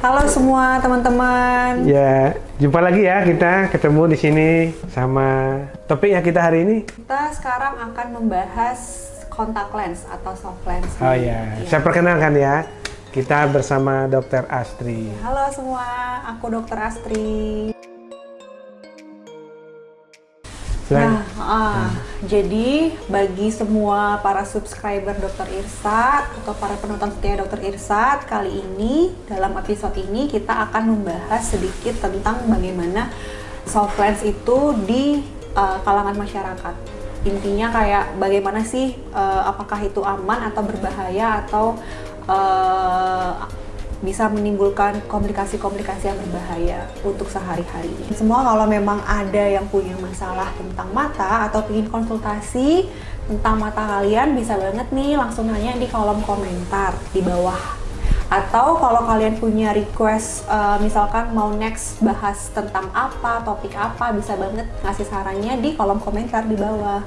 Halo semua teman-teman. Ya, jumpa lagi ya, kita ketemu di sini sama topik yang kita hari ini. Kita sekarang akan membahas kontak lens atau soft lens. Oh ya, saya perkenalkan ya. Kita bersama Dr. Astri. Halo semua, aku Dr. Astri. Jadi bagi semua para subscriber Dr. Irsat atau para penonton setia Dr. Irsat, kali ini dalam episode ini kita akan membahas sedikit tentang bagaimana soft lens itu di kalangan masyarakat. Intinya kayak bagaimana sih, apakah itu aman atau berbahaya atau bisa menimbulkan komplikasi-komplikasi yang berbahaya untuk sehari-hari. Semua kalau memang ada yang punya masalah tentang mata atau ingin konsultasi tentang mata kalian, bisa banget nih langsung nanya di kolom komentar di bawah. Atau kalau kalian punya request, misalkan mau next bahas tentang apa, topik apa, bisa banget ngasih sarannya di kolom komentar di bawah.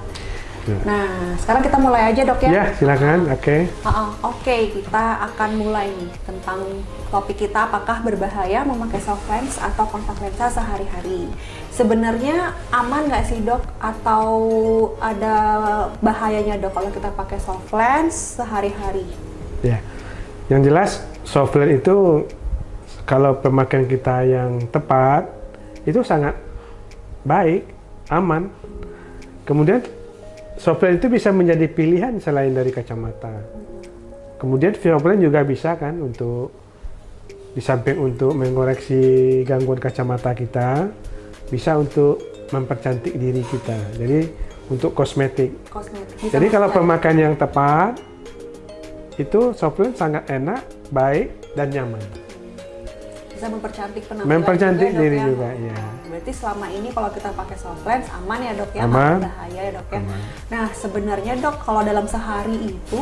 Nah, sekarang kita mulai aja dok ya? Ya, silakan. Oke. Oke, kita akan mulai nih tentang topik kita, apakah berbahaya memakai soft lens atau kontak lensa sehari-hari. Sebenarnya aman nggak sih dok? Atau ada bahayanya dok kalau kita pakai soft lens sehari-hari? Ya, yang jelas soft lens itu kalau pemakaian kita yang tepat itu sangat baik, aman. Kemudian soft lens itu bisa menjadi pilihan selain dari kacamata. Kemudian soft lens juga bisa kan untuk di samping untuk mengoreksi gangguan kacamata kita, bisa untuk mempercantik diri kita. Jadi untuk kosmetik. Jadi kalau pemakaian yang tepat, itu soft lens sangat enak, baik dan nyaman. Bisa mempercantik penampilan. Mempercantik juga, diri dok, juga, ya. Berarti selama ini kalau kita pakai soft lens aman ya dok ya, aman. Bahaya ya dok ya. Aman. Nah sebenarnya dok, kalau dalam sehari itu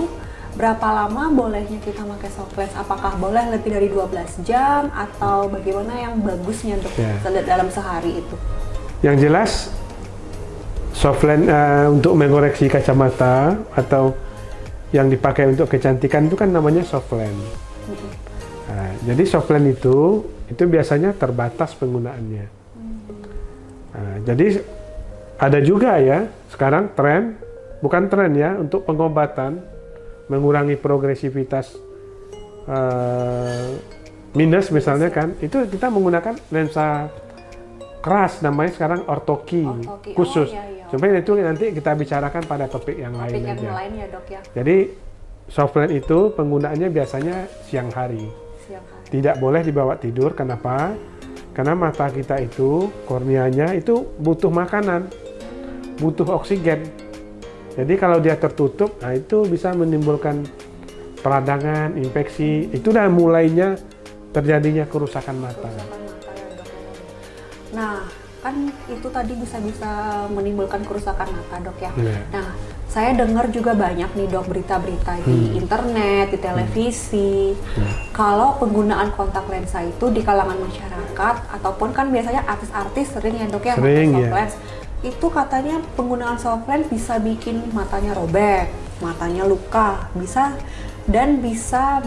berapa lama bolehnya kita pakai soft lens? Apakah boleh lebih dari 12 jam atau bagaimana yang bagusnya dok ya, dalam sehari itu? Yang jelas soft lens untuk mengoreksi kacamata atau yang dipakai untuk kecantikan itu kan namanya soft lens. Nah, jadi soft lens itu biasanya terbatas penggunaannya. Nah, jadi ada juga ya sekarang tren, bukan tren ya, untuk pengobatan mengurangi progresivitas minus misalnya kan, itu kita menggunakan lensa keras, namanya sekarang ortoki khusus. Supaya itu nanti kita bicarakan pada topik yang lain aja. Ya, dok, ya. Jadi soft lens itu penggunaannya biasanya siang hari. Tidak boleh dibawa tidur. Kenapa? Karena mata kita itu, korneanya itu butuh makanan, butuh oksigen. Jadi kalau dia tertutup, nah itu bisa menimbulkan peradangan, infeksi. Itu udah mulainya terjadinya kerusakan mata. Nah, kan itu tadi bisa menimbulkan kerusakan mata dok ya. Nah, saya dengar juga banyak nih dok berita-berita di internet, di televisi, kalau penggunaan kontak lensa itu di kalangan masyarakat ataupun kan biasanya artis-artis sering ya dok ya pakai soft lens. Itu katanya penggunaan soft lens bisa bikin matanya robek, matanya luka, bisa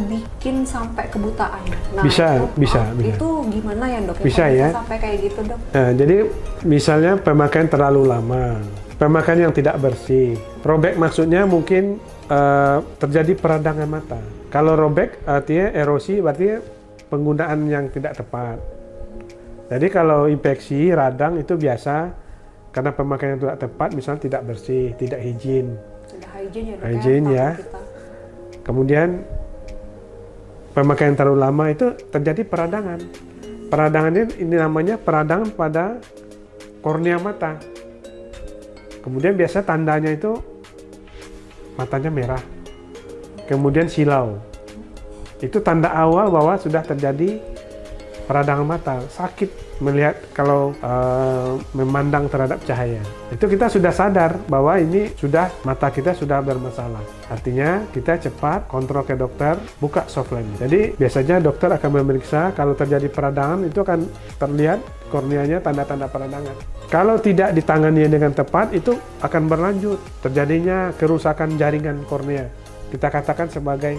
bikin sampai kebutaan. Nah, bisa. Itu gimana ya dok? Bisa ya. Sampai kayak gitu dok? Nah, jadi misalnya pemakaian terlalu lama, pemakaian yang tidak bersih. Robek maksudnya mungkin terjadi peradangan mata. Kalau robek artinya erosi, berarti penggunaan yang tidak tepat. Jadi kalau infeksi, radang itu biasa karena pemakaian yang tidak tepat, misalnya tidak bersih, tidak higien. Tidak higien ya dok, higien ya. Kemudian pemakaian terlalu lama itu terjadi peradangan. Peradangan ini namanya peradangan pada kornea mata. Kemudian biasa tandanya itu matanya merah. Kemudian silau. Itu tanda awal bahwa sudah terjadi peradangan mata, sakit melihat kalau memandang terhadap cahaya. Itu kita sudah sadar bahwa ini sudah mata kita sudah bermasalah. Artinya kita cepat kontrol ke dokter, buka soft lens. Jadi biasanya dokter akan memeriksa kalau terjadi peradangan, itu akan terlihat korneanya tanda-tanda peradangan. Kalau tidak ditangani dengan tepat, itu akan berlanjut terjadinya kerusakan jaringan kornea. Kita katakan sebagai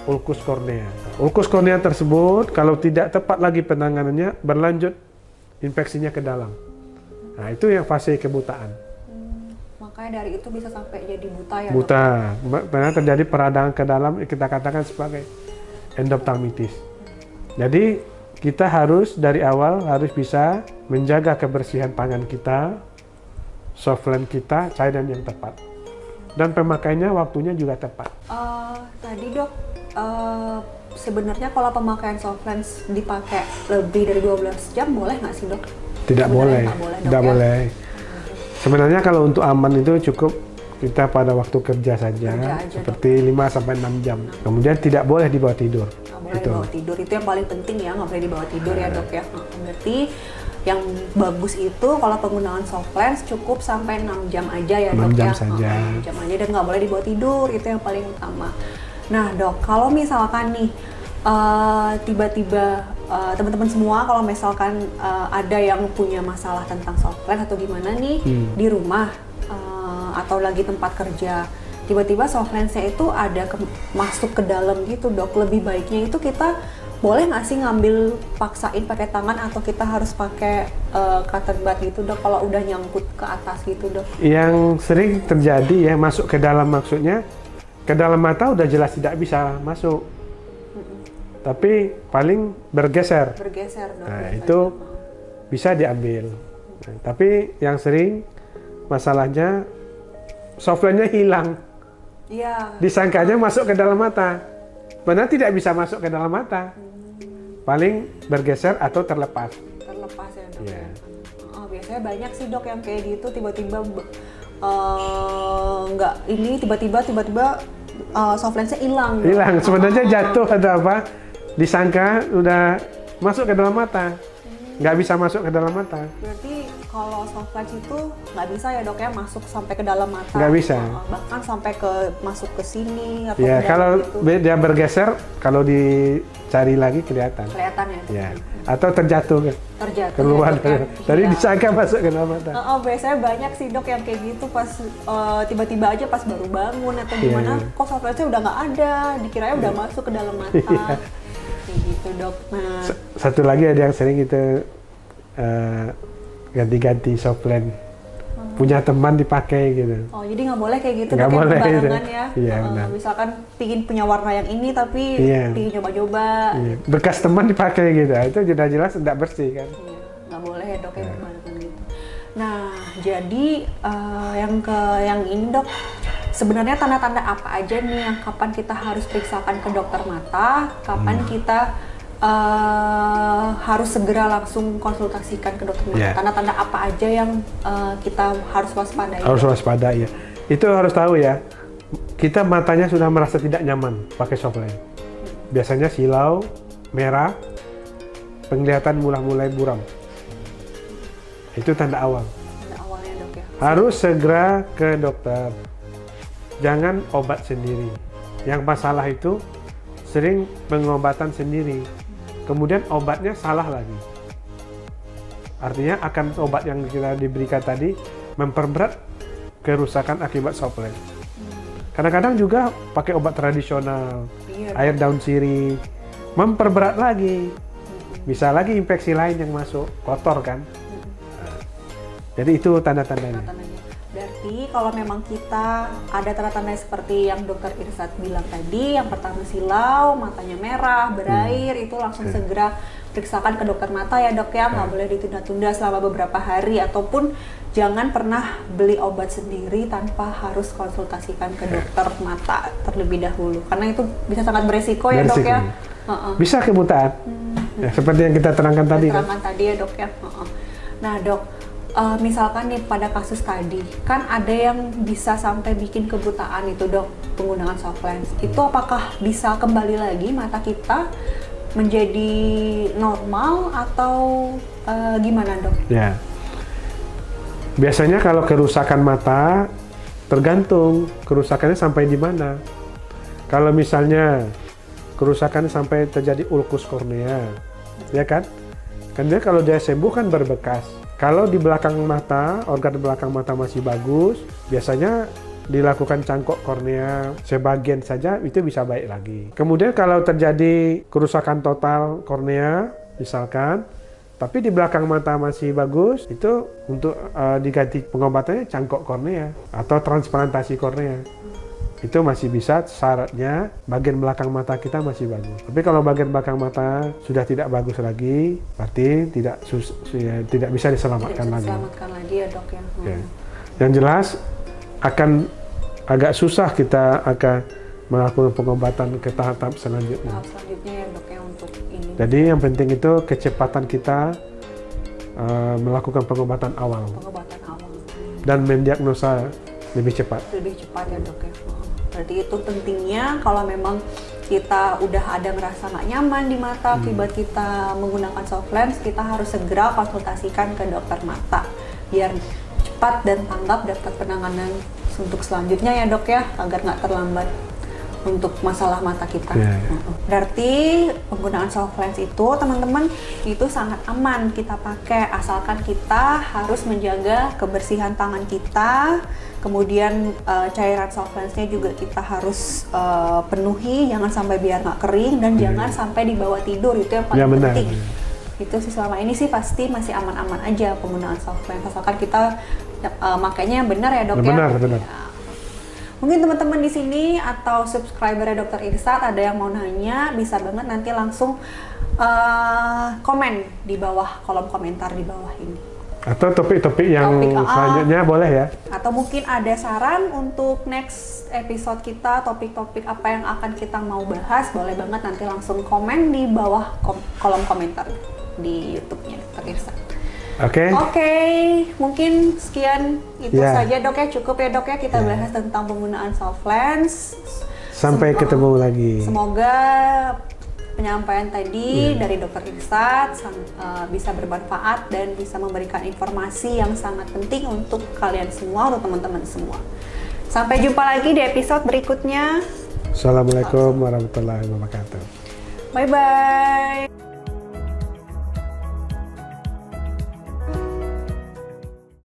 ulkus kornea. Ulkus kornea tersebut kalau tidak tepat lagi penanganannya berlanjut infeksinya ke dalam. Nah, itu yang fase kebutaan. Makanya dari itu bisa sampai jadi buta ya, Buta, karena terjadi peradangan ke dalam, kita katakan sebagai endophthalmitis. Jadi kita harus dari awal harus bisa menjaga kebersihan tangan kita, softline kita, cairan yang tepat. Dan pemakaiannya waktunya juga tepat. Tadi dok, sebenarnya kalau pemakaian soft-lens dipakai lebih dari 12 jam boleh nggak sih dok? Tidak boleh, tidak boleh. Sebenarnya kalau untuk aman itu cukup kita pada waktu kerja saja, seperti 5-6 jam. Kemudian tidak boleh dibawa tidur. Nggak boleh dibawa tidur, itu yang paling penting ya, nggak boleh dibawa tidur ya dok ya. Berarti yang bagus itu kalau penggunaan soft lens cukup sampai 6 jam aja ya dok 6 jam ya. saja. 6 jam aja dan nggak boleh dibawa tidur, itu yang paling utama. Nah dok, kalau misalkan nih tiba-tiba teman-teman semua kalau misalkan ada yang punya masalah tentang soft lens atau gimana nih di rumah atau lagi tempat kerja, tiba-tiba soft lensnya itu ada masuk ke dalam gitu dok, lebih baiknya itu kita boleh nggak sih ngambil paksain pakai tangan atau kita harus pakai cotton bud gitu dok kalau udah nyangkut ke atas gitu dok? Yang sering terjadi ya masuk ke dalam, maksudnya ke dalam mata udah jelas tidak bisa masuk, tapi paling bergeser. Bergeser dok. Nah itu bisa diambil. Nah, tapi yang sering masalahnya softline-nya hilang. Iya. Disangkanya masuk ke dalam mata, benar tidak bisa masuk ke dalam mata. Paling bergeser atau terlepas. Terlepas ya dok. Yeah. Biasanya banyak sih dok yang kayak gitu, tiba-tiba nggak ini tiba-tiba soft lensnya hilang. Hilang, sebenarnya jatuh atau apa? Disangka udah masuk ke dalam mata, nggak bisa masuk ke dalam mata. Berarti kalau soft lens itu nggak bisa ya dok ya masuk sampai ke dalam mata? Nggak bisa. Bahkan sampai masuk ke sini atau Ya ke kalau gitu. dia bergeser, kalau dicari lagi kelihatan. Kelihatan ya dok? Ya. Atau terjatuh Terjatuh keluar ya, dok, ya? dari Iya. disangka masuk ke dalam mata. Biasanya banyak sih dok yang kayak gitu pas tiba-tiba aja pas baru bangun atau gimana, kok soft lensnya udah nggak ada, dikiranya udah masuk ke dalam mata. Kayak gitu dok. Nah, Satu lagi ada yang sering kita ganti-ganti soft lens. Punya teman dipakai gitu. jadi nggak boleh kayak gitu Nggak dok, boleh, yang gitu. barengan ya. Iya, benar. Misalkan pingin punya warna yang ini tapi pingin coba-coba. Iya. Bekas teman dipakai gitu, itu sudah jelas tidak bersih kan. Iya, nggak boleh ya dok yang barengan gitu. Nah jadi yang ini dok, sebenarnya tanda-tanda apa aja nih yang kapan kita harus periksakan ke dokter mata, kapan kita harus segera langsung konsultasikan ke dokter mata? Yeah. Tanda-tanda apa aja yang kita harus waspadai? Harus waspada ya. Itu harus tahu ya. Kita matanya sudah merasa tidak nyaman pakai soft lens. Biasanya silau, merah, penglihatan mulai buram. Itu tanda awal. Tanda awalnya dok ya. Harus segera ke dokter. Jangan obat sendiri. Yang masalah itu sering pengobatan sendiri. Kemudian obatnya salah lagi. Artinya akan obat yang kita diberikan tadi memperberat kerusakan akibat soft lens. Kadang-kadang juga pakai obat tradisional, air daun sirih, memperberat lagi. Bisa lagi infeksi lain yang masuk, kotor kan. Jadi itu tanda-tandanya. Berarti kalau memang kita ada tanda-tanda seperti yang dokter Irsad bilang tadi, yang pertama silau, matanya merah, berair, itu langsung segera periksakan ke dokter mata ya dok ya, nggak boleh ditunda-tunda selama beberapa hari, ataupun jangan pernah beli obat sendiri tanpa harus konsultasikan ke dokter mata terlebih dahulu, karena itu bisa sangat beresiko ya dok ya. Bisa kebutaan, ya, seperti yang kita terangkan tadi. Tadi ya dok ya. Nah dok, misalkan nih pada kasus tadi, kan ada yang bisa sampai bikin kebutaan itu dok, penggunaan soft lens. Itu apakah bisa kembali lagi mata kita menjadi normal atau gimana dok? Ya, biasanya kalau kerusakan mata tergantung kerusakannya sampai di mana. Kalau misalnya kerusakan sampai terjadi ulkus kornea, ya kan? Karena kalau dia sembuh kan berbekas. Kalau di belakang mata, organ belakang mata masih bagus, biasanya dilakukan cangkok kornea sebagian saja, itu bisa baik lagi. Kemudian kalau terjadi kerusakan total kornea, misalkan, tapi di belakang mata masih bagus, itu untuk diganti pengobatannya cangkok kornea atau transplantasi kornea. Itu masih bisa, syaratnya bagian belakang mata kita masih bagus. Tapi kalau bagian belakang mata sudah tidak bagus lagi, berarti tidak bisa diselamatkan lagi. Diselamatkan lagi ya dok ya. Ya. Yang jelas akan agak susah kita akan melakukan pengobatan ke tahap selanjutnya. Tahap selanjutnya ya dok ya untuk ini. Jadi yang penting itu kecepatan kita melakukan pengobatan awal. Pengobatan awal. Dan mendiagnosa lebih cepat. Lebih cepat ya dok ya. Berarti itu pentingnya kalau memang kita udah ada ngerasa nggak nyaman di mata akibat kita menggunakan soft lens, kita harus segera konsultasikan ke dokter mata biar cepat dan tanggap dapat penanganan untuk selanjutnya ya dok ya, agar nggak terlambat untuk masalah mata kita. Berarti penggunaan soft lens itu teman-teman itu sangat aman kita pakai, asalkan kita harus menjaga kebersihan tangan kita. Kemudian cairan soft lensnya juga kita harus penuhi, jangan sampai biar nggak kering dan jangan sampai dibawa tidur, itu yang paling penting. Itu sih selama ini sih pasti masih aman-aman aja penggunaan soft lens, asalkan kita makanya yang benar ya dok ya. Benar. Ya. Mungkin teman-teman di sini atau subscriber Dr. Irsad ada yang mau nanya, bisa banget nanti langsung komen di bawah, kolom komentar di bawah ini. Atau topik-topik yang selanjutnya boleh ya. Atau mungkin ada saran untuk next episode kita, topik-topik apa yang akan kita mau bahas, boleh banget nanti langsung komen di bawah kolom komentar di YouTube-nya Dr. Irsad. Oke, mungkin sekian itu saja dok ya, cukup ya dok ya kita bahas tentang penggunaan soft lens. Sampai ketemu lagi. Semoga penyampaian tadi dari Dr. Irsad bisa bermanfaat dan bisa memberikan informasi yang sangat penting untuk kalian semua, untuk teman-teman semua. Sampai jumpa lagi di episode berikutnya. Assalamualaikum warahmatullahi wabarakatuh. Bye-bye.